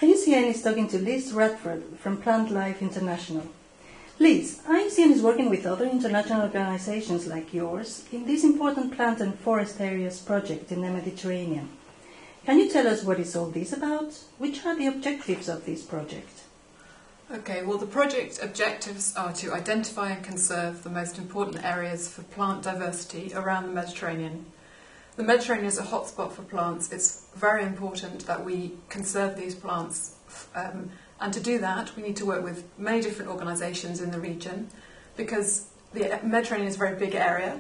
IUCN is talking to Liz Radford from Plantlife International. Liz, IUCN is working with other international organizations like yours in this important plant and forest areas project in the Mediterranean. Can you tell us what is all this about? Which are the objectives of this project? Okay, well, the project objectives are to identify and conserve the most important areas for plant diversity around the Mediterranean. The Mediterranean is a hotspot for plants. It's very important that we conserve these plants, and to do that we need to work with many different organisations in the region, because the Mediterranean is a very big area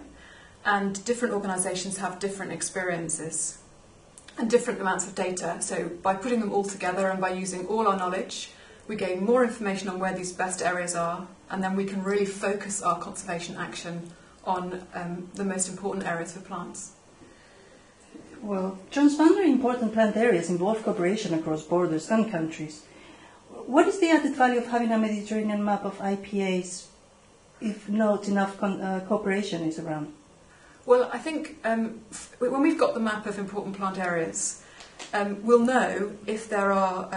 and different organisations have different experiences and different amounts of data. So by putting them all together and by using all our knowledge, we gain more information on where these best areas are, and then we can really focus our conservation action on the most important areas for plants. Well, transboundary important plant areas involve cooperation across borders and countries. What is the added value of having a Mediterranean map of IPAs if not enough cooperation is around? Well, I think when we've got the map of important plant areas, we'll know if there are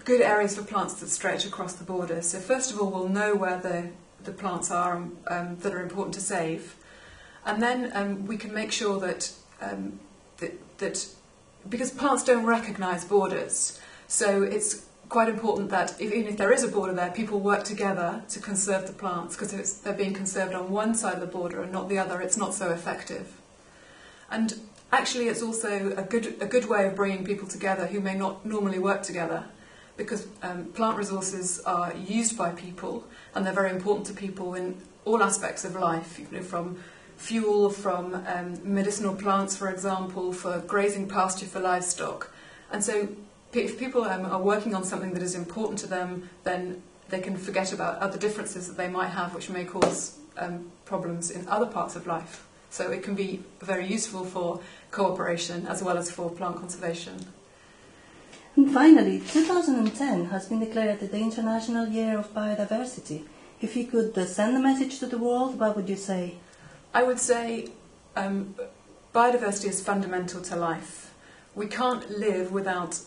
good areas for plants that stretch across the borders. So first of all, we'll know where the plants are that are important to save, and then we can make sure that because plants don't recognise borders, so it's quite important that even if there is a border there, people work together to conserve the plants, because if they're being conserved on one side of the border and not the other, it's not so effective. And actually it's also a good way of bringing people together who may not normally work together, because plant resources are used by people and they're very important to people in all aspects of life, from fuel, from medicinal plants, for example, for grazing pasture for livestock. And so if people are working on something that is important to them, then they can forget about other differences that they might have, which may cause problems in other parts of life. So it can be very useful for cooperation as well as for plant conservation. And finally, 2010 has been declared the International Year of Biodiversity. If you could send a message to the world, what would you say? I would say biodiversity is fundamental to life. We can't live without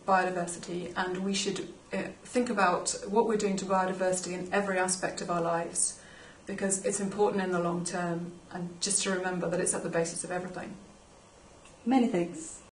biodiversity, and we should think about what we're doing to biodiversity in every aspect of our lives, because it's important in the long term, and just to remember that it's at the basis of everything. Many thanks.